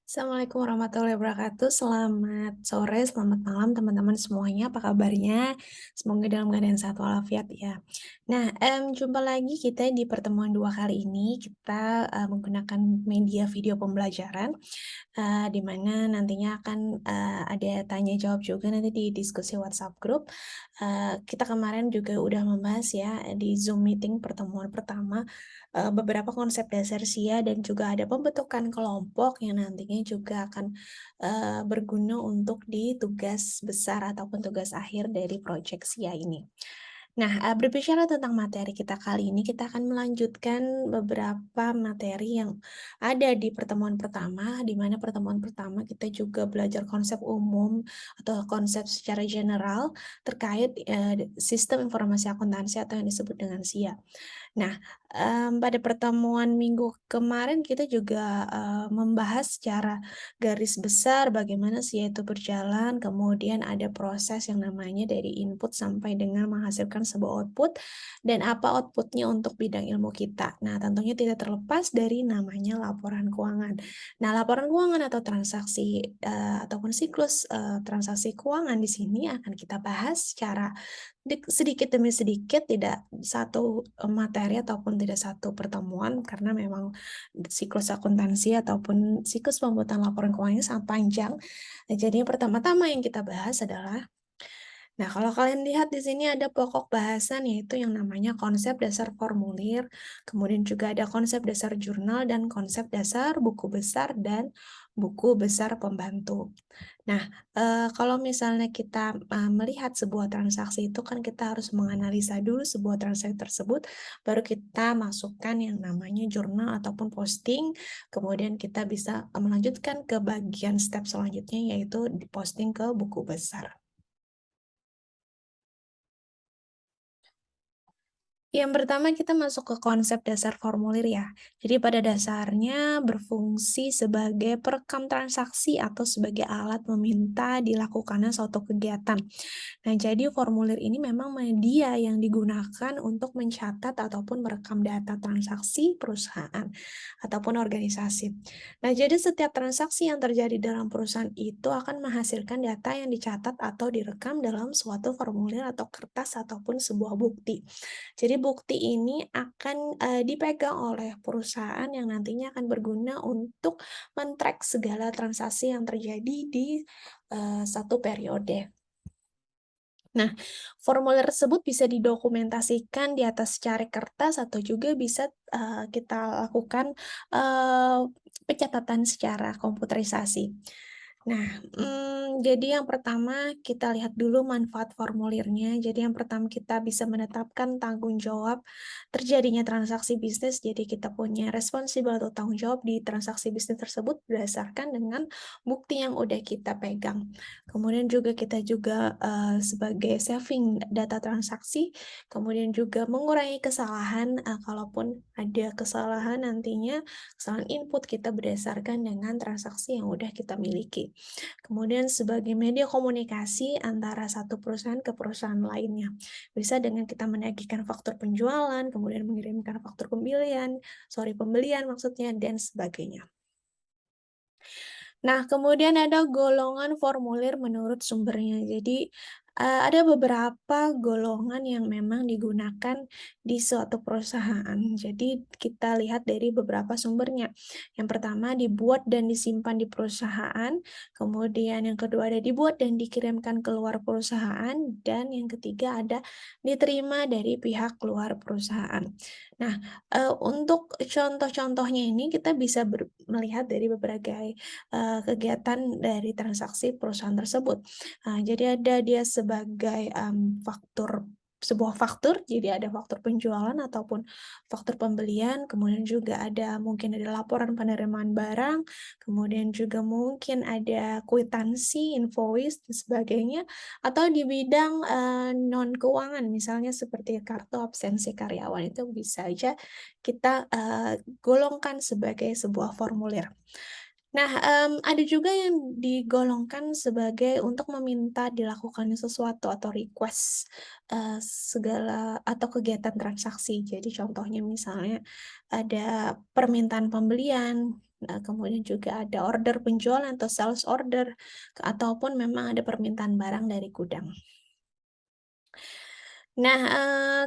Assalamualaikum warahmatullahi wabarakatuh. Selamat sore, selamat malam teman-teman semuanya. Apa kabarnya? Semoga dalam keadaan sehat walafiat ya. Nah, jumpa lagi kita di pertemuan dua kali ini. Kita menggunakan media video pembelajaran, di mana nantinya akan ada tanya jawab juga nanti di diskusi WhatsApp grup. Kita kemarin juga udah membahas ya di Zoom meeting pertemuan pertama beberapa konsep dasar SIA dan juga ada pembentukan kelompok yang nantinya juga akan berguna untuk di tugas besar ataupun tugas akhir dari proyek SIA ini. Nah, berbicara tentang materi kita kali ini, kita akan melanjutkan beberapa materi yang ada di pertemuan pertama, di mana pertemuan pertama kita juga belajar konsep umum atau konsep secara general terkait sistem informasi akuntansi atau yang disebut dengan SIA. Nah, pada pertemuan minggu kemarin kita juga, membahas secara garis besar bagaimana sih itu berjalan, kemudian ada proses yang namanya dari input sampai dengan menghasilkan sebuah output, dan apa output-nya untuk bidang ilmu kita. Nah, tentunya tidak terlepas dari namanya laporan keuangan. Nah, laporan keuangan atau transaksi, ataupun siklus, transaksi keuangan di sini akan kita bahas secara sedikit demi sedikit, tidak satu, materi ataupun tidak satu pertemuan, karena memang siklus akuntansi ataupun siklus pembuatan laporan keuangannya sangat panjang. Nah, jadi yang pertama-tama yang kita bahas adalah, nah, kalau kalian lihat di sini ada pokok bahasan yaitu yang namanya konsep dasar formulir, kemudian juga ada konsep dasar jurnal dan konsep dasar buku besar dan buku besar pembantu. Nah, kalau misalnya kita, melihat sebuah transaksi itu kan kita harus menganalisa dulu sebuah transaksi tersebut, baru kita masukkan yang namanya jurnal ataupun posting, kemudian kita bisa, melanjutkan ke bagian step selanjutnya yaitu di-posting ke buku besar. Yang pertama kita masuk ke konsep dasar formulir ya. Jadi pada dasarnya berfungsi sebagai perekam transaksi atau sebagai alat meminta dilakukannya suatu kegiatan. Nah, jadi formulir ini memang media yang digunakan untuk mencatat ataupun merekam data transaksi perusahaan ataupun organisasi. Nah, jadi setiap transaksi yang terjadi dalam perusahaan itu akan menghasilkan data yang dicatat atau direkam dalam suatu formulir atau kertas ataupun sebuah bukti. Jadi bukti ini akan, dipegang oleh perusahaan yang nantinya akan berguna untuk men-track segala transaksi yang terjadi di, satu periode. Nah, formulir tersebut bisa didokumentasikan di atas secari kertas atau juga bisa, kita lakukan, eee, pencatatan secara komputerisasi. Nah, jadi yang pertama kita lihat dulu manfaat formulirnya. Jadi yang pertama kita bisa menetapkan tanggung jawab terjadinya transaksi bisnis. Jadi kita punya responsibel atau tanggung jawab di transaksi bisnis tersebut berdasarkan dengan bukti yang udah kita pegang. Kemudian juga kita juga, sebagai saving data transaksi, kemudian juga mengurangi kesalahan, kalaupun ada kesalahan nantinya, kesalahan input kita berdasarkan dengan transaksi yang udah kita miliki. Kemudian sebagai media komunikasi antara satu perusahaan ke perusahaan lainnya. Bisa dengan kita menagihkan faktur penjualan, kemudian mengirimkan faktur pembelian maksudnya, dan sebagainya. Nah, kemudian ada golongan formulir menurut sumbernya. Jadi, ada beberapa golongan yang memang digunakan di suatu perusahaan. Jadi, kita lihat dari beberapa sumbernya. Yang pertama, dibuat dan disimpan di perusahaan, kemudian yang kedua ada dibuat dan dikirimkan keluar perusahaan, dan yang ketiga ada diterima dari pihak luar perusahaan. Nah, untuk contoh-contohnya ini kita bisa melihat dari berbagai kegiatan dari transaksi perusahaan tersebut. Jadi ada dia sebagai, sebuah faktur, jadi ada faktur penjualan ataupun faktur pembelian, kemudian juga ada mungkin ada laporan penerimaan barang, kemudian juga mungkin ada kwitansi, invoice, dan sebagainya, atau di bidang, non keuangan misalnya seperti kartu absensi karyawan, itu bisa aja kita, golongkan sebagai sebuah formulir. Nah, ada juga yang digolongkan sebagai untuk meminta dilakukannya sesuatu atau request, segala atau kegiatan transaksi. Jadi contohnya misalnya ada permintaan pembelian, kemudian juga ada order penjualan atau sales order, ataupun memang ada permintaan barang dari gudang. Nah,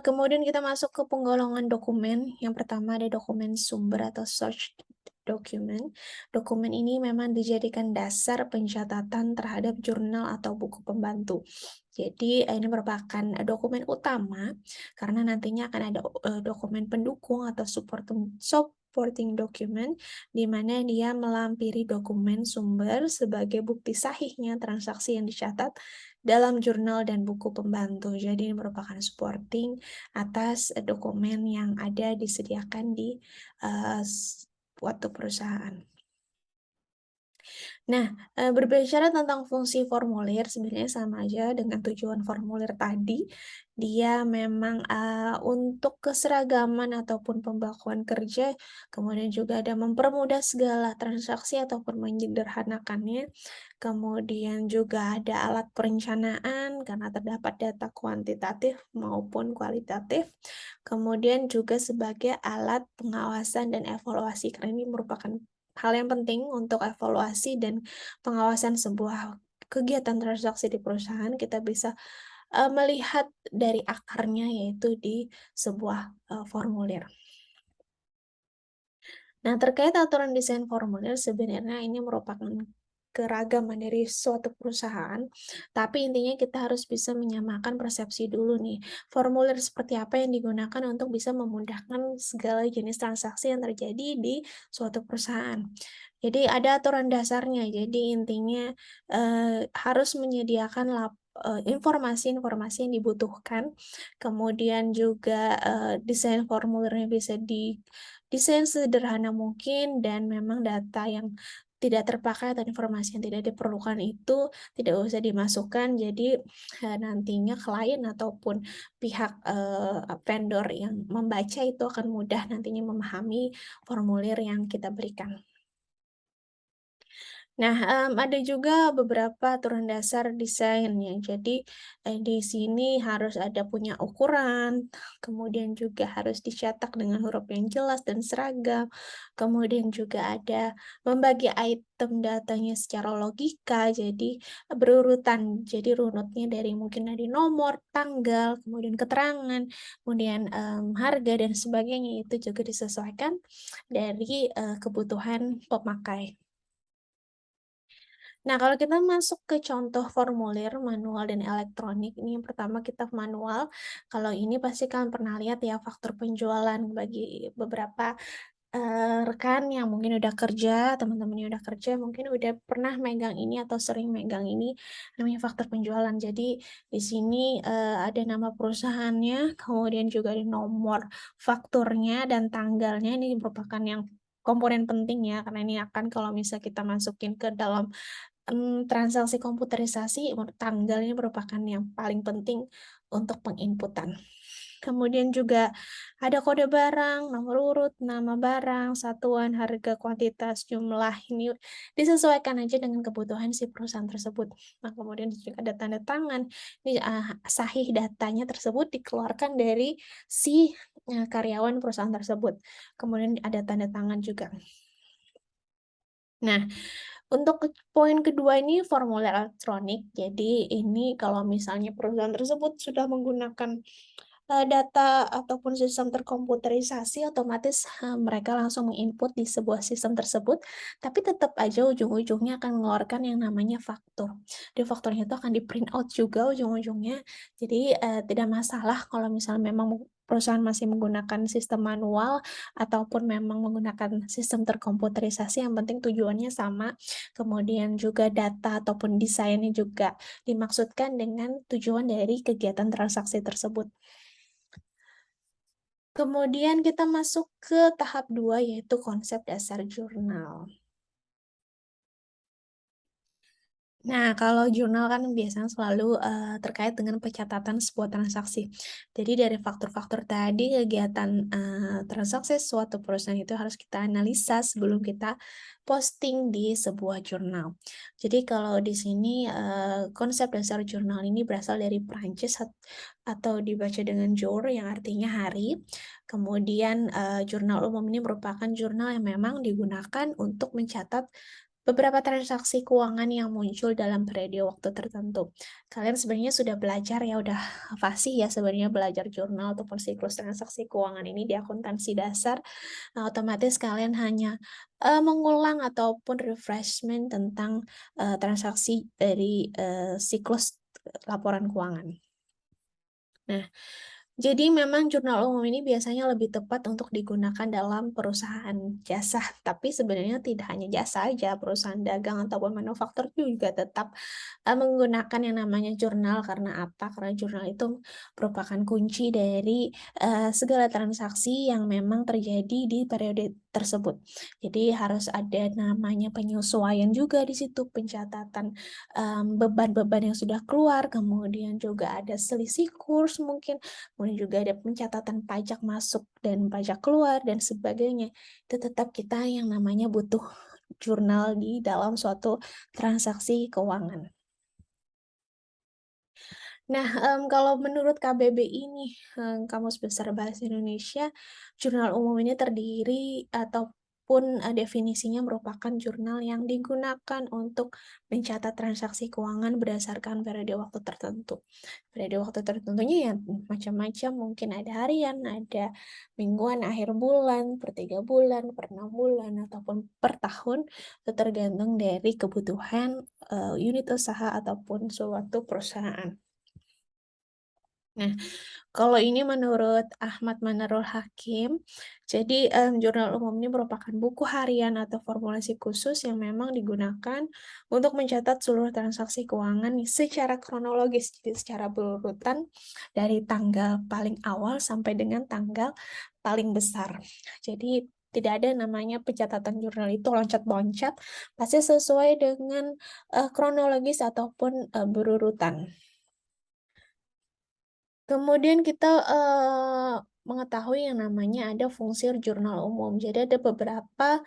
kemudian kita masuk ke penggolongan dokumen. Yang pertama ada dokumen sumber atau source document. Dokumen ini memang dijadikan dasar pencatatan terhadap jurnal atau buku pembantu. Jadi, ini merupakan dokumen utama karena nantinya akan ada, dokumen pendukung atau supporting document, di mana dia melampiri dokumen sumber sebagai bukti sahihnya transaksi yang dicatat dalam jurnal dan buku pembantu. Jadi ini merupakan supporting atas dokumen yang ada disediakan di suatu perusahaan. Nah, berbicara tentang fungsi formulir sebenarnya sama aja dengan tujuan formulir tadi. Dia memang, untuk keseragaman ataupun pembakuan kerja, kemudian juga ada mempermudah segala transaksi ataupun menyederhanakannya. Kemudian juga ada alat perencanaan karena terdapat data kuantitatif maupun kualitatif. Kemudian juga sebagai alat pengawasan dan evaluasi, karena ini merupakan hal yang penting untuk evaluasi dan pengawasan sebuah kegiatan transaksi di perusahaan. Kita bisa, melihat dari akarnya yaitu di sebuah, formulir. Nah, terkait aturan desain formulir sebenarnya ini merupakan keragaman dari suatu perusahaan, tapi intinya kita harus bisa menyamakan persepsi dulu nih, formulir seperti apa yang digunakan untuk bisa memudahkan segala jenis transaksi yang terjadi di suatu perusahaan. Jadi ada aturan dasarnya, jadi intinya, harus menyediakan informasi-informasi yang dibutuhkan, kemudian juga, desain formulirnya bisa didesain sederhana mungkin dan memang data yang tidak terpakai atau informasi yang tidak diperlukan itu tidak usah dimasukkan. Jadi, nantinya klien ataupun pihak, vendor yang membaca itu akan mudah nantinya memahami formulir yang kita berikan. Nah, ada juga beberapa aturan dasar desain ya. Jadi, di sini harus ada punya ukuran, kemudian juga harus dicetak dengan huruf yang jelas dan seragam. Kemudian juga ada membagi item datanya secara logika, jadi berurutan. Jadi runutnya dari mungkin dari nomor, tanggal, kemudian keterangan, kemudian, harga dan sebagainya itu juga disesuaikan dari, kebutuhan pemakai. Nah, kalau kita masuk ke contoh formulir manual dan elektronik, ini yang pertama kita manual. Kalau ini pasti kalian pernah lihat ya faktur penjualan bagi beberapa, rekan yang mungkin udah kerja, teman-teman yang udah kerja mungkin udah pernah megang ini atau sering megang ini, namanya faktur penjualan. Jadi di sini, ada nama perusahaannya, kemudian juga ada nomor fakturnya dan tanggalnya, ini merupakan yang komponen penting ya, karena ini akan kalau misal kita masukin ke dalam transaksi komputerisasi tanggal ini merupakan yang paling penting untuk penginputan. Kemudian juga ada kode barang, nomor urut, nama barang, satuan, harga, kuantitas, jumlah, ini disesuaikan aja dengan kebutuhan si perusahaan tersebut. Nah, kemudian juga ada tanda tangan, ini, sahih datanya tersebut dikeluarkan dari si, karyawan perusahaan tersebut. Kemudian ada tanda tangan juga. Nah, untuk poin kedua ini formulir elektronik. Jadi ini kalau misalnya perusahaan tersebut sudah menggunakan, data ataupun sistem terkomputerisasi, otomatis, mereka langsung menginput di sebuah sistem tersebut, tapi tetap aja ujung-ujungnya akan mengeluarkan yang namanya faktur. Di fakturnya itu akan di-print out juga ujung-ujungnya. Jadi, tidak masalah kalau misalnya memang perusahaan masih menggunakan sistem manual ataupun memang menggunakan sistem terkomputerisasi, yang penting tujuannya sama. Kemudian juga data ataupun desainnya juga dimaksudkan dengan tujuan dari kegiatan transaksi tersebut. Kemudian kita masuk ke tahap 2 yaitu konsep dasar jurnal. Nah, kalau jurnal kan biasanya selalu, terkait dengan pencatatan sebuah transaksi. Jadi dari faktor-faktor tadi kegiatan, transaksi suatu perusahaan itu harus kita analisa sebelum kita posting di sebuah jurnal. Jadi kalau di sini, konsep dasar jurnal ini berasal dari Prancis atau dibaca dengan jour yang artinya hari. Kemudian, jurnal umum ini merupakan jurnal yang memang digunakan untuk mencatat beberapa transaksi keuangan yang muncul dalam periode waktu tertentu. Kalian sebenarnya sudah belajar ya, udah fasih ya sebenarnya belajar jurnal ataupun siklus transaksi keuangan ini di akuntansi dasar. Nah, otomatis kalian hanya, mengulang ataupun refreshment tentang, transaksi dari, siklus, laporan keuangan. Nah, jadi memang jurnal umum ini biasanya lebih tepat untuk digunakan dalam perusahaan jasa, tapi sebenarnya tidak hanya jasa aja, perusahaan dagang ataupun manufaktur juga tetap, menggunakan yang namanya jurnal. Karena apa? Karena jurnal itu merupakan kunci dari, segala transaksi yang memang terjadi di periode tersebut. Jadi harus ada namanya penyesuaian juga di situ, pencatatan, beban-beban yang sudah keluar, kemudian juga ada selisih kurs mungkin, kemudian juga ada pencatatan pajak masuk dan pajak keluar dan sebagainya. Itu tetap kita yang namanya butuh jurnal di dalam suatu transaksi keuangan. Nah, kalau menurut KBBI nih, Kamus Besar Bahasa Indonesia, jurnal umum ini terdiri ataupun, definisinya merupakan jurnal yang digunakan untuk mencatat transaksi keuangan berdasarkan periode waktu tertentu. Periode waktu tertentunya ya macam-macam, mungkin ada harian, ada mingguan, akhir bulan, per 3 bulan, per 6 bulan, ataupun per tahun, itu tergantung dari kebutuhan, unit usaha ataupun suatu perusahaan. Nah, kalau ini menurut Ahmad Manarul Hakim, jadi, jurnal umum ini merupakan buku harian atau formulasi khusus yang memang digunakan untuk mencatat seluruh transaksi keuangan secara kronologis, jadi secara berurutan dari tanggal paling awal sampai dengan tanggal paling besar. Jadi tidak ada namanya pencatatan jurnal itu loncat-loncat, pasti sesuai dengan, kronologis ataupun, berurutan. Kemudian kita, mengetahui yang namanya ada fungsi jurnal umum. Jadi ada beberapa,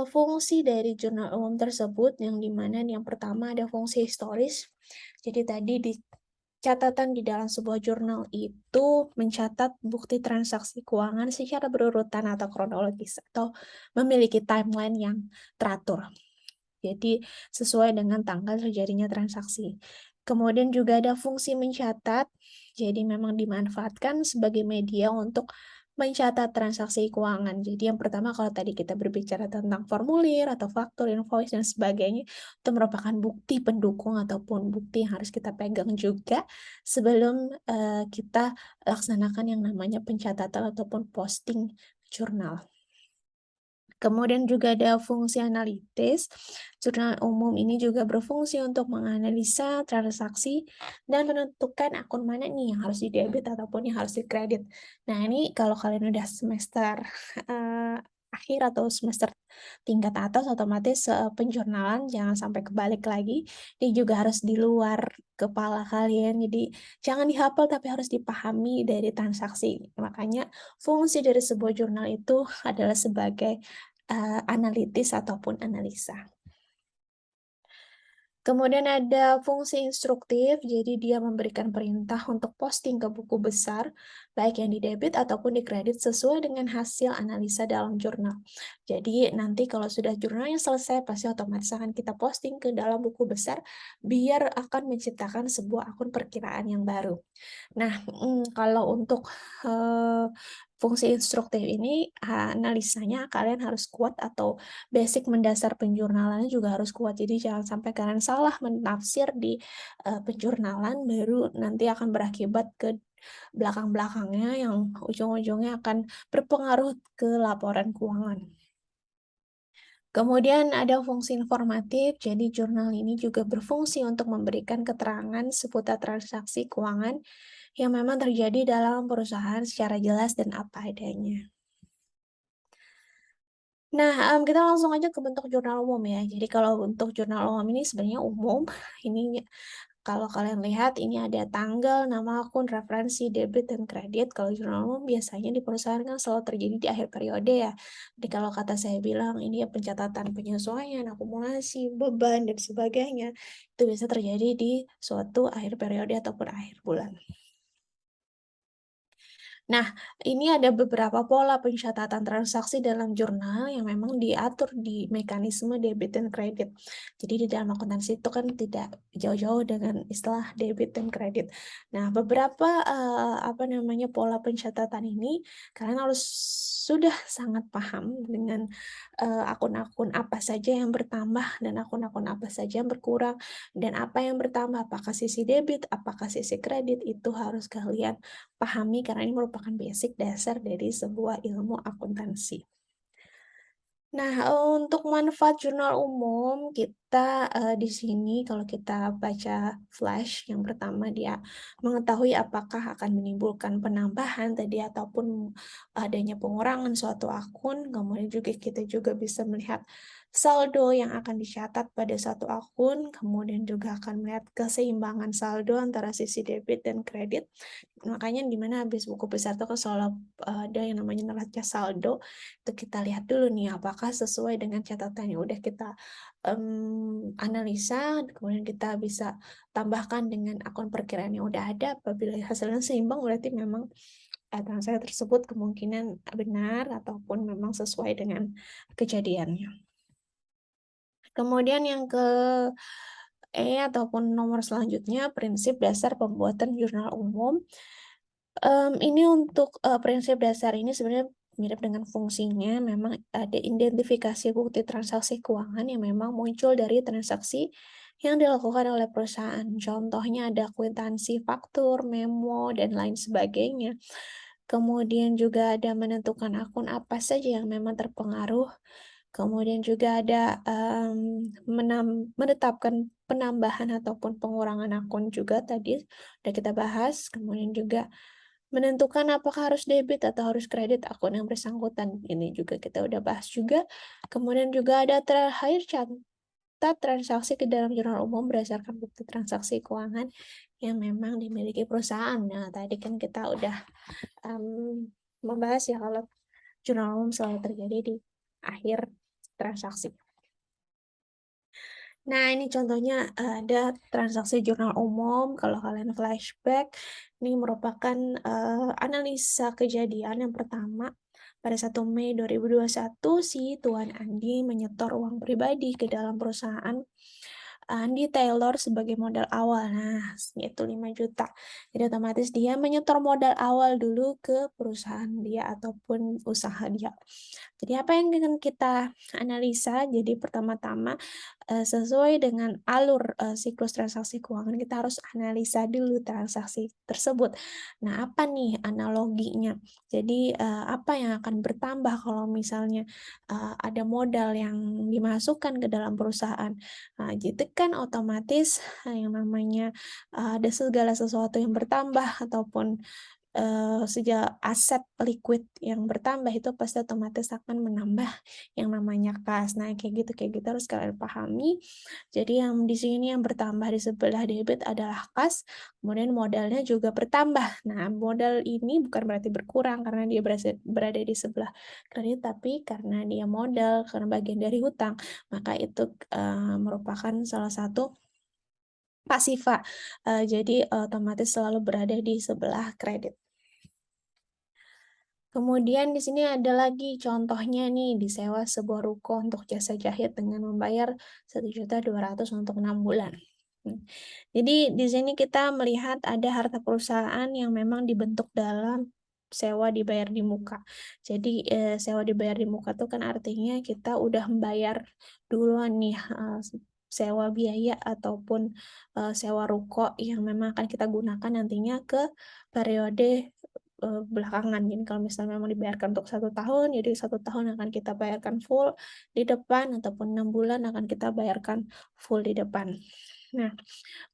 fungsi dari jurnal umum tersebut yang di mana yang pertama ada fungsi historis. Jadi tadi di catatan di dalam sebuah jurnal itu mencatat bukti transaksi keuangan secara berurutan atau kronologis atau memiliki timeline yang teratur. Jadi sesuai dengan tanggal terjadinya transaksi. Kemudian juga ada fungsi mencatat, jadi memang dimanfaatkan sebagai media untuk mencatat transaksi keuangan. Jadi yang pertama kalau tadi kita berbicara tentang formulir atau faktur, invoice dan sebagainya, itu merupakan bukti pendukung ataupun bukti yang harus kita pegang juga sebelum, kita laksanakan yang namanya pencatatan ataupun posting jurnal. Kemudian juga ada fungsi analitis. Jurnal umum ini juga berfungsi untuk menganalisa transaksi dan menentukan akun mana nih yang harus di-debit ataupun yang harus di-kredit. Nah, ini kalau kalian udah semester, eee, akhir atau semester tingkat atas otomatis, penjurnalan jangan sampai kebalik lagi. Ini juga harus di luar kepala kalian, jadi jangan dihafal tapi harus dipahami dari transaksi. Makanya fungsi dari sebuah jurnal itu adalah sebagai analitis ataupun analisa. Kemudian ada fungsi instruktif, jadi dia memberikan perintah untuk posting ke buku besar, baik yang di-debit ataupun di-kredit sesuai dengan hasil analisa dalam jurnal. Jadi nanti kalau sudah jurnalnya selesai, pasti otomatis akan kita posting ke dalam buku besar, biar akan menciptakan sebuah akun perkiraan yang baru. Nah, kalau untuk, fungsi instruktif ini, analisanya kalian harus kuat atau basic mendasar penjurnalannya juga harus kuat. Jadi jangan sampai kalian salah menafsir di, penjurnalan baru nanti akan berakibat ke belakang-belakangnya yang ujung-ujungnya akan berpengaruh ke laporan keuangan. Kemudian ada fungsi informatif, jadi jurnal ini juga berfungsi untuk memberikan keterangan seputar transaksi keuangan yang memang terjadi dalam perusahaan secara jelas dan apa adanya. Nah, kita langsung aja ke bentuk jurnal umum ya. Jadi kalau untuk jurnal umum ini sebenarnya umum, ini kalau kalian lihat ini ada tanggal, nama akun, referensi, debit, dan kredit. Kalau jurnal umum biasanya di perusahaan kan selalu terjadi di akhir periode ya. Jadi kalau kata saya bilang ini ya pencatatan penyesuaian, akumulasi, beban, dan sebagainya. Itu bisa terjadi di suatu akhir periode ataupun akhir bulan. Nah, ini ada beberapa pola pencatatan transaksi dalam jurnal yang memang diatur di mekanisme debit dan kredit. Jadi di dalam akuntansi itu kan tidak jauh-jauh dengan istilah debit dan kredit. Nah, beberapa pola pencatatan ini kalian harus sudah sangat paham dengan akun-akun apa saja yang bertambah dan akun-akun apa saja yang berkurang dan apa yang bertambah, apakah sisi debit, apakah sisi kredit, itu harus kalian pahami karena ini merupakan basic dasar dari sebuah ilmu akuntansi. Nah, untuk manfaat jurnal umum kita, di sini kalau kita baca flash, yang pertama dia mengetahui apakah akan menimbulkan penambahan tadi ataupun adanya pengurangan suatu akun, kemudian juga kita juga bisa melihat saldo yang akan dicatat pada satu akun, kemudian juga akan melihat keseimbangan saldo antara sisi debit dan kredit. Makanya di mana habis buku besar itu kan selalu ada yang namanya neraca saldo, itu kita lihat dulu nih apakah sesuai dengan catatan yang udah kita, analisa, kemudian kita bisa tambahkan dengan akun perkiraan yang udah ada, apabila hasilnya seimbang berarti memang, transaksi tersebut kemungkinan benar ataupun memang sesuai dengan kejadiannya. Kemudian yang ke ataupun nomor selanjutnya, prinsip dasar pembuatan jurnal umum. Ini untuk, prinsip dasar ini sebenarnya mirip dengan fungsinya, memang ada identifikasi bukti transaksi keuangan yang memang muncul dari transaksi yang dilakukan oleh perusahaan. Contohnya ada kwitansi faktur, memo, dan lain sebagainya. Kemudian juga ada menentukan akun apa saja yang memang terpengaruh. Kemudian juga ada, menetapkan penambahan ataupun pengurangan akun juga tadi udah kita bahas. Kemudian juga menentukan apakah harus debit atau harus kredit akun yang bersangkutan, ini juga kita udah bahas juga. Kemudian juga ada terakhir catat transaksi ke dalam jurnal umum berdasarkan bukti transaksi keuangan yang memang dimiliki perusahaan. Nah, tadi kan kita udah, membahas ya kalau jurnal umum selalu terjadi di akhir transaksi. Nah, ini contohnya ada transaksi jurnal umum, kalau kalian flashback, ini merupakan, analisa kejadian yang pertama, pada 1 Mei 2021 si Tuan Andi menyetor uang pribadi ke dalam perusahaan Andi Taylor sebagai modal awal. Nah, yaitu 5 juta. Jadi otomatis dia menyetor modal awal dulu ke perusahaan dia ataupun usaha dia. Jadi apa yang ingin kita analisa, jadi pertama-tama sesuai dengan alur, siklus transaksi keuangan, kita harus analisa dulu transaksi tersebut. Nah, apa nih analoginya? Jadi, apa yang akan bertambah kalau misalnya, ada modal yang dimasukkan ke dalam perusahaan. Nah, jadi kan otomatis, yang namanya, ada segala sesuatu yang bertambah ataupun aset liquid yang bertambah itu pasti otomatis akan menambah yang namanya kas. Nah, kayak gitu harus kalian pahami. Jadi yang di sini yang bertambah di sebelah debit adalah kas, kemudian modalnya juga bertambah. Nah, modal ini bukan berarti berkurang karena dia berada di sebelah kredit, tapi karena dia modal, karena bagian dari hutang, maka itu, merupakan salah satu pasifa, jadi otomatis selalu berada di sebelah kredit. Kemudian di sini ada lagi contohnya nih, disewa sebuah ruko untuk jasa jahit dengan membayar 1.200.000 untuk 6 bulan. Hmm. Jadi di sini kita melihat ada harta perusahaan yang memang dibentuk dalam sewa dibayar di muka. Jadi sewa dibayar di muka itu kan artinya kita udah membayar duluan nih sewa biaya ataupun sewa ruko yang memang akan kita gunakan nantinya ke periode belakangan. Jadi kalau misalnya memang dibayarkan untuk 1 tahun, jadi 1 tahun akan kita bayarkan full di depan, ataupun 6 bulan akan kita bayarkan full di depan. Nah,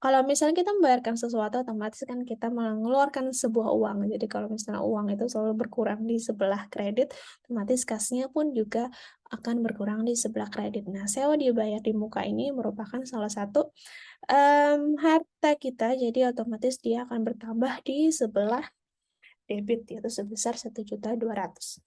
kalau misalnya kita membayarkan sesuatu, otomatis kan kita mengeluarkan sebuah uang. Jadi kalau misalnya uang itu selalu berkurang di sebelah kredit, otomatis kasnya pun juga akan berkurang di sebelah kredit. Nah, sewa dibayar di muka ini merupakan salah satu, harta kita, jadi otomatis dia akan bertambah di sebelah debit, yaitu sebesar 1.200.000.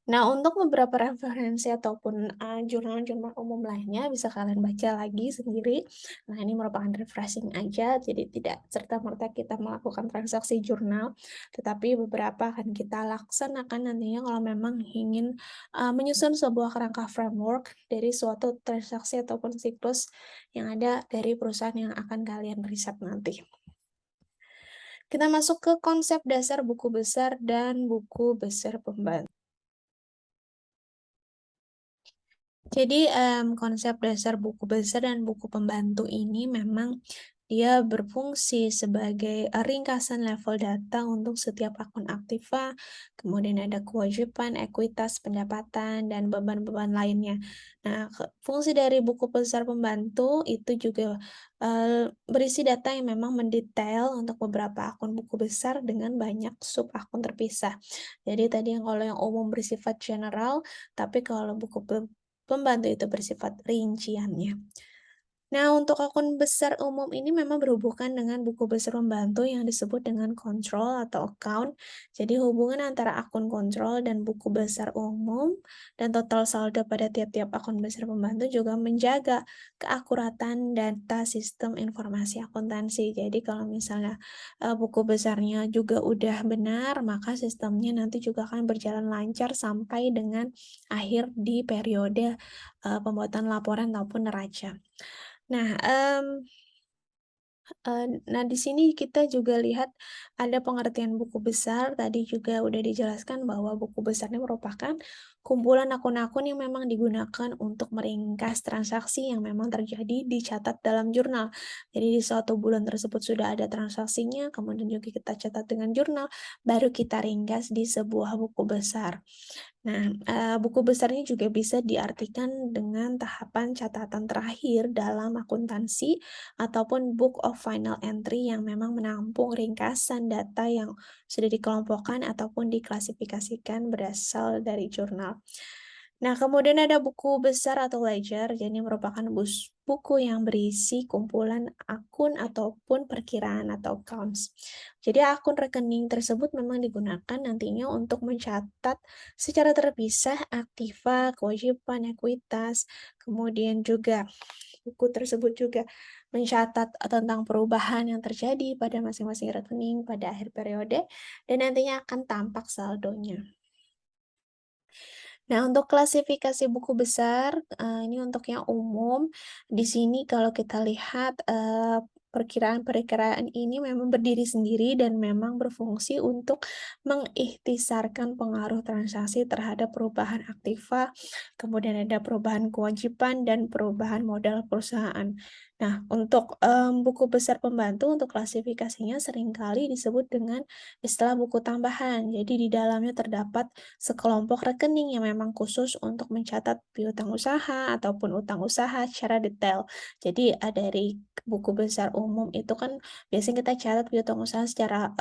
Nah, untuk beberapa referensi ataupun, jurnal-jurnal umum lainnya bisa kalian baca lagi sendiri. Nah, ini merupakan refreshing aja, jadi tidak serta-merta kita melakukan transaksi jurnal, tetapi beberapa akan kita laksanakan nantinya kalau memang ingin, menyusun sebuah kerangka framework dari suatu transaksi ataupun siklus yang ada dari perusahaan yang akan kalian riset nanti. Kita masuk ke konsep dasar buku besar dan buku besar pembantu. Jadi, konsep dasar buku besar dan buku pembantu ini memang dia berfungsi sebagai, ringkasan level data untuk setiap akun aktiva, kemudian ada kewajiban, ekuitas, pendapatan, dan beban-beban lainnya. Nah, fungsi dari buku besar pembantu itu juga, berisi data yang memang mendetail untuk beberapa akun buku besar dengan banyak sub akun terpisah. Jadi tadi yang kalau yang umum bersifat general, tapi kalau buku pembantu itu bersifat rinciannya. Nah, untuk akun besar umum ini memang berhubungan dengan buku besar pembantu yang disebut dengan kontrol atau account. Jadi hubungan antara akun kontrol dan buku besar umum dan total saldo pada tiap-tiap akun besar pembantu juga menjaga keakuratan data sistem informasi akuntansi. Jadi kalau misalnya buku besarnya juga udah benar, maka sistemnya nanti juga akan berjalan lancar sampai dengan akhir di periode pembuatan laporan ataupun neraca. Nah, nah, di sini kita juga lihat ada pengertian buku besar, tadi juga udah dijelaskan bahwa buku besar ini merupakan kumpulan akun-akun yang memang digunakan untuk meringkas transaksi yang memang terjadi dicatat dalam jurnal. Jadi di suatu bulan tersebut sudah ada transaksinya, kemudian juga kita catat dengan jurnal, baru kita ringkas di sebuah buku besar. Nah, buku besar ini juga bisa diartikan dengan tahapan catatan terakhir dalam akuntansi ataupun book of final entry yang memang menampung ringkasan data yang sudah dikelompokkan ataupun diklasifikasikan berasal dari jurnal. Nah, kemudian ada buku besar atau ledger, jadi merupakan buku yang berisi kumpulan akun ataupun perkiraan atau accounts. Jadi akun rekening tersebut memang digunakan nantinya untuk mencatat secara terpisah aktiva, kewajiban, ekuitas, kemudian juga buku tersebut juga mencatat tentang perubahan yang terjadi pada masing-masing rekening pada akhir periode dan nantinya akan tampak saldonya. Nah, untuk klasifikasi buku besar, ini untuk yang umum. Di sini kalau kita lihat, perkiraan-perkiraan ini memang berdiri sendiri dan memang berfungsi untuk mengikhtisarkan pengaruh transaksi terhadap perubahan aktiva, kemudian ada perubahan kewajiban dan perubahan modal perusahaan. Nah, untuk, buku besar pembantu untuk klasifikasinya seringkali disebut dengan istilah buku tambahan. Jadi di dalamnya terdapat sekelompok rekening yang memang khusus untuk mencatat piutang usaha ataupun utang usaha secara detail. Jadi, dari buku besar umum itu kan biasanya kita catat piutang usaha secara,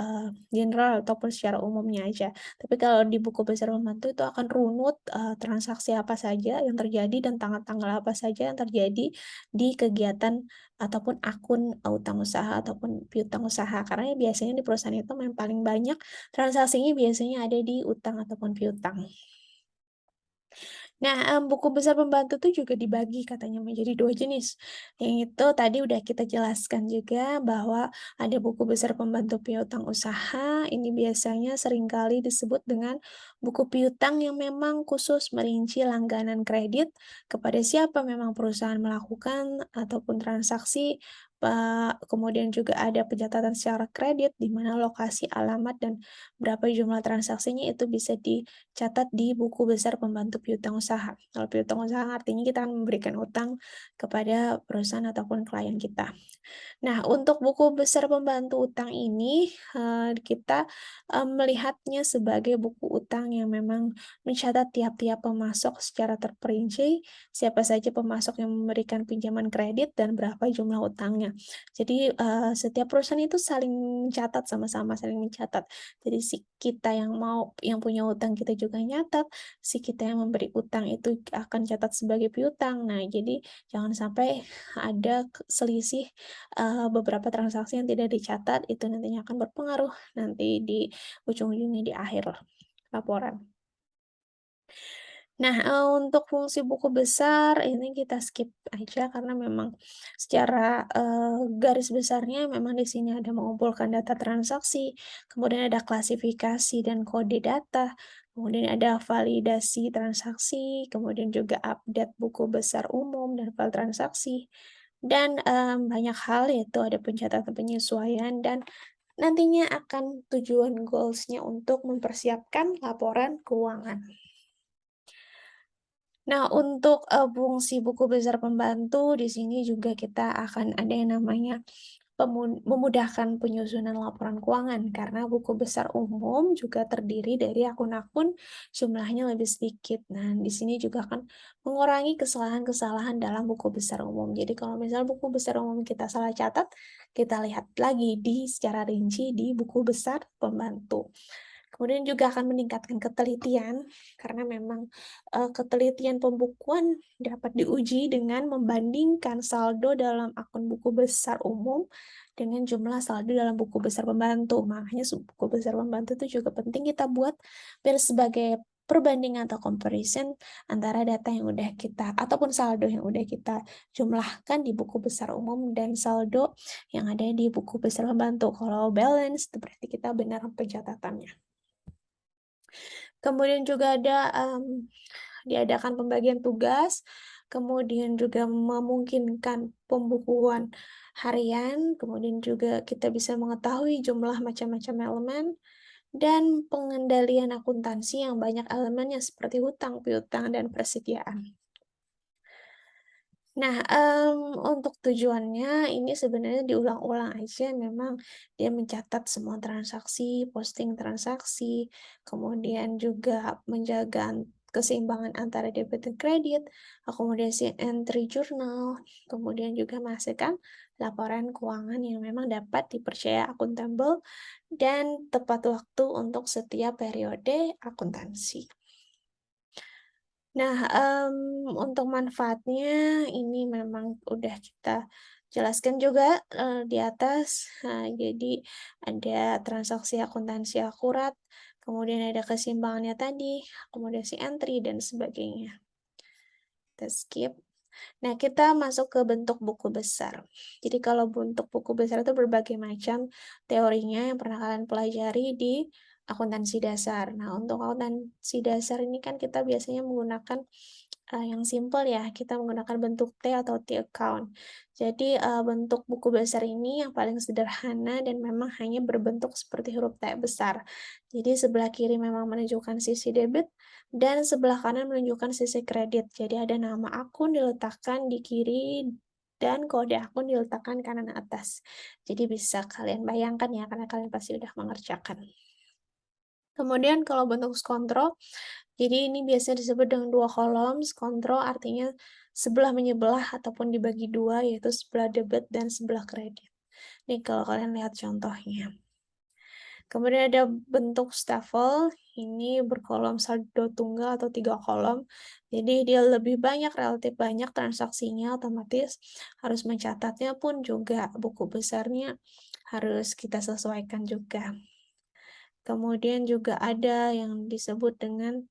general ataupun secara umumnya aja. Tapi kalau di buku besar pembantu itu akan runut, transaksi apa saja yang terjadi dan tanggal-tanggal apa saja yang terjadi di kegiatan ataupun akun, utang usaha ataupun piutang usaha. Karena biasanya di perusahaan itu yang paling banyak transaksinya biasanya ada di utang ataupun piutang. Nah, buku besar pembantu tuh juga dibagi katanya menjadi 2 jenis. Yang itu tadi udah kita jelaskan juga bahwa ada buku besar pembantu piutang usaha, ini biasanya seringkali disebut dengan buku piutang yang memang khusus merinci langganan kredit kepada siapa memang perusahaan melakukan ataupun transaksi kemudian juga ada pencatatan secara kredit, di mana lokasi, alamat, dan berapa jumlah transaksinya itu bisa dicatat di buku besar pembantu piutang usaha. Kalau piutang usaha artinya kita akan memberikan utang kepada perusahaan ataupun klien kita. Nah, untuk buku besar pembantu utang ini, kita, melihatnya sebagai buku utang yang memang mencatat tiap-tiap pemasok secara terperinci, siapa saja pemasok yang memberikan pinjaman kredit dan berapa jumlah utangnya. Jadi, setiap perusahaan itu saling mencatat sama-sama, saling mencatat. Jadi si kita yang punya utang kita juga nyatat, si kita yang memberi utang itu akan catat sebagai piutang. Nah, jadi jangan sampai ada selisih beberapa transaksi yang tidak dicatat itu nantinya akan berpengaruh nanti di ujung-ujungnya di akhir laporan. Nah, untuk fungsi buku besar ini kita skip aja karena memang secara, garis besarnya memang di sini ada mengumpulkan data transaksi, kemudian ada klasifikasi dan kode data, kemudian ada validasi transaksi, kemudian juga update buku besar umum dan file transaksi, dan, banyak hal yaitu ada pencatatan penyesuaian dan nantinya akan tujuan goals-nya untuk mempersiapkan laporan keuangan. Nah, untuk, fungsi buku besar pembantu di sini juga kita akan ada yang namanya memudahkan penyusunan laporan keuangan karena buku besar umum juga terdiri dari akun-akun jumlahnya lebih sedikit. Nah, di sini juga akan mengurangi kesalahan-kesalahan dalam buku besar umum. Jadi kalau misal buku besar umum kita salah catat, kita lihat lagi secara rinci di buku besar pembantu. Kemudian juga akan meningkatkan ketelitian, karena memang, ketelitian pembukuan dapat diuji dengan membandingkan saldo dalam akun buku besar umum dengan jumlah saldo dalam buku besar pembantu. Makanya buku besar pembantu itu juga penting kita buat biar sebagai perbandingan atau comparison antara data yang udah kita ataupun saldo yang udah kita jumlahkan di buku besar umum dan saldo yang ada di buku besar pembantu. Kalau balance, itu berarti kita benar pencatatannya. Kemudian juga ada, diadakan pembagian tugas, kemudian juga memungkinkan pembukuan harian, kemudian juga kita bisa mengetahui jumlah macam-macam elemen, dan pengendalian akuntansi yang banyak elemennya seperti hutang, piutang, dan persediaan. Nah, untuk tujuannya ini sebenarnya diulang-ulang aja memang dia mencatat semua transaksi, posting transaksi, kemudian juga menjaga keseimbangan antara debit dan kredit, akomodasi entry jurnal, kemudian juga menghasilkan laporan keuangan yang memang dapat dipercaya akuntabel dan tepat waktu untuk setiap periode akuntansi. Nah, untuk manfaatnya ini memang udah kita jelaskan juga, di atas. Jadi ada transaksi akuntansi akurat, kemudian ada keseimbangannya tadi, akomodasi entry, dan sebagainya. Kita skip. Nah, kita masuk ke bentuk buku besar. Jadi kalau bentuk buku besar itu berbagai macam teorinya yang pernah kalian pelajari di akuntansi dasar. Nah, untuk akuntansi dasar ini kan kita biasanya menggunakan yang simpel ya, kita menggunakan bentuk T atau T account. Jadi, bentuk buku besar ini yang paling sederhana dan memang hanya berbentuk seperti huruf T besar. Jadi sebelah kiri memang menunjukkan sisi debit dan sebelah kanan menunjukkan sisi kredit. Jadi ada nama akun diletakkan di kiri dan kode akun diletakkan kanan atas. Jadi bisa kalian bayangkan ya, karena kalian pasti udah mengerjakan. Kemudian kalau bentuk skontro, jadi ini biasa disebut dengan dua kolom. Skontro artinya sebelah menyebelah ataupun dibagi dua, yaitu sebelah debit dan sebelah kredit. Nih kalau kalian lihat contohnya. Kemudian ada bentuk stafel, ini berkolom saldo tunggal atau 3 kolom. Jadi dia lebih banyak, relatif banyak transaksinya, otomatis harus mencatatnya pun juga buku besarnya harus kita sesuaikan juga. Kemudian juga ada yang disebut dengan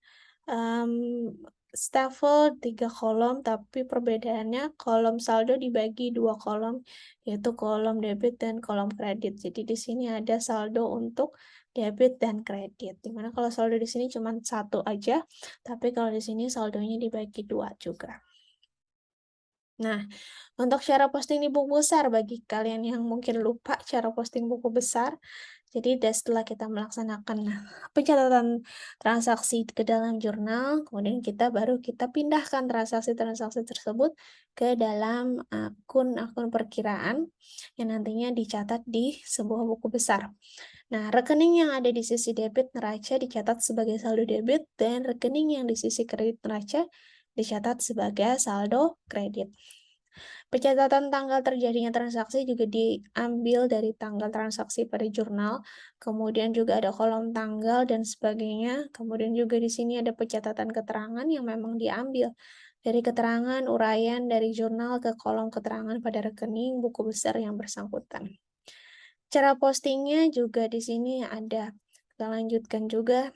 stafel 3 kolom, tapi perbedaannya kolom saldo dibagi 2 kolom, yaitu kolom debit dan kolom kredit. Jadi di sini ada saldo untuk debit dan kredit, di mana kalau saldo di sini cuma satu aja, tapi kalau di sini saldonya dibagi 2 juga. Nah, untuk cara posting di buku besar bagi kalian yang mungkin lupa cara posting buku besar, jadi setelah kita melaksanakan pencatatan transaksi ke dalam jurnal, kemudian kita pindahkan transaksi-transaksi tersebut ke dalam akun-akun perkiraan yang nantinya dicatat di sebuah buku besar. Nah, rekening yang ada di sisi debit neraca dicatat sebagai saldo debit dan rekening yang di sisi kredit neraca dicatat sebagai saldo kredit. Pencatatan tanggal terjadinya transaksi juga diambil dari tanggal transaksi pada jurnal, kemudian juga ada kolom tanggal dan sebagainya. Kemudian juga di sini ada pencatatan keterangan yang memang diambil dari keterangan uraian dari jurnal ke kolom keterangan pada rekening buku besar yang bersangkutan. Cara postingnya juga di sini ada. Kita lanjutkan juga,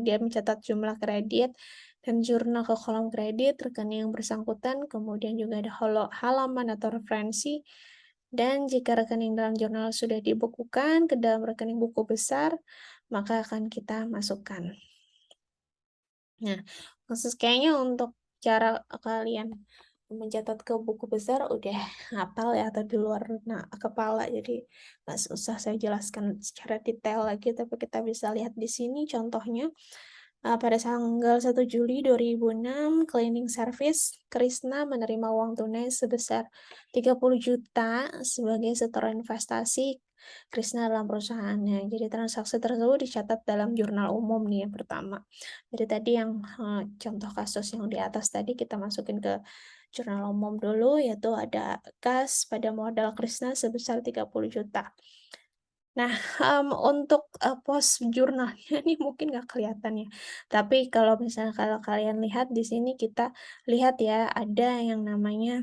dia mencatat jumlah kredit dan jurnal ke kolom kredit, rekening yang bersangkutan, kemudian juga ada halaman atau referensi, dan jika rekening dalam jurnal sudah dibukukan ke dalam rekening buku besar, maka akan kita masukkan. Nah, khusus kayaknya untuk cara kalian mencatat ke buku besar udah hafal ya atau di luar kepala, jadi nggak usah saya jelaskan secara detail lagi, tapi kita bisa lihat di sini contohnya. Pada tanggal 1 Juli 2006, cleaning service Krisna menerima uang tunai sebesar 30 juta sebagai setoran investasi Krisna dalam perusahaannya. Jadi transaksi tersebut dicatat dalam jurnal umum nih yang pertama. Jadi tadi yang contoh kasus yang di atas tadi kita masukin ke jurnal umum dulu, yaitu ada kas pada modal Krisna sebesar 30 juta. Nah, untuk, pos jurnalnya nih mungkin nggak kelihatan ya, tapi kalau kalian lihat di sini kita lihat ya ada yang namanya,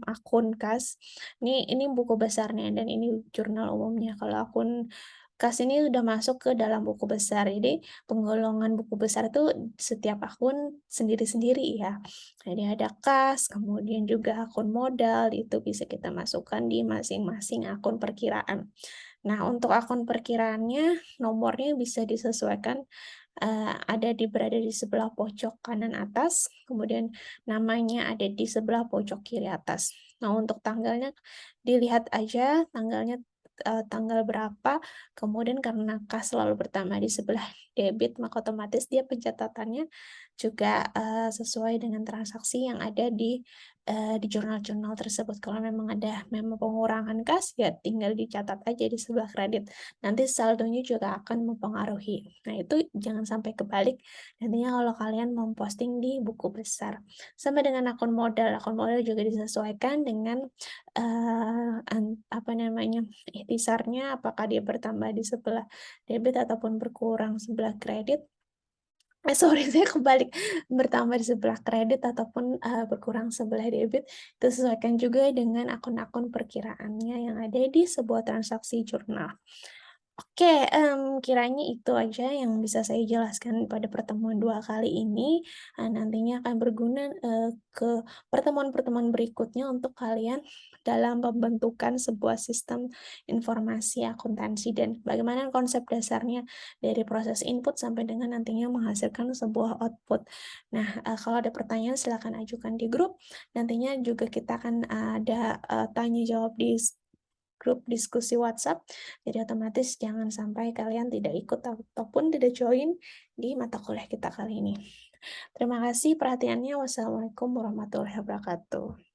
akun kas. Ini buku besarnya dan ini jurnal umumnya. Kalau akun kas ini udah masuk ke dalam buku besar. Jadi penggolongan buku besar itu setiap akun sendiri-sendiri ya. Jadi ada kas, kemudian juga akun modal, itu bisa kita masukkan di masing-masing akun perkiraan. Nah, untuk akun perkiraannya, nomornya bisa disesuaikan, berada di sebelah pojok kanan atas, kemudian namanya ada di sebelah pojok kiri atas. Nah, untuk tanggalnya dilihat aja tanggalnya, tanggal berapa, kemudian karena kas selalu bertambah di sebelah debit, maka otomatis dia pencatatannya juga, sesuai dengan transaksi yang ada di jurnal-jurnal tersebut. Kalau memang ada pengurangan kas, ya tinggal dicatat aja di sebelah kredit. Nanti saldonya juga akan mempengaruhi. Nah, itu jangan sampai kebalik, nantinya kalau kalian memposting di buku besar. Sama dengan akun modal juga disesuaikan dengan, apa namanya, ikhtisarnya, apakah dia bertambah di sebelah debit ataupun berkurang sebelah kredit. Sorry saya kebalik, bertambah di sebelah kredit ataupun, berkurang sebelah debit, itu sesuaikan juga dengan akun-akun perkiraannya yang ada di sebuah transaksi jurnal. Oke, kiranya itu aja yang bisa saya jelaskan pada pertemuan 2 kali ini, nantinya akan berguna, ke pertemuan-pertemuan berikutnya untuk kalian dalam pembentukan sebuah sistem informasi akuntansi dan bagaimana konsep dasarnya dari proses input sampai dengan nantinya menghasilkan sebuah output. Nah, kalau ada pertanyaan silakan ajukan di grup, nantinya juga kita akan ada, tanya jawab di grup diskusi WhatsApp, jadi otomatis jangan sampai kalian tidak ikut ataupun tidak join di mata kuliah kita kali ini. Terima kasih perhatiannya. Wassalamualaikum warahmatullahi wabarakatuh.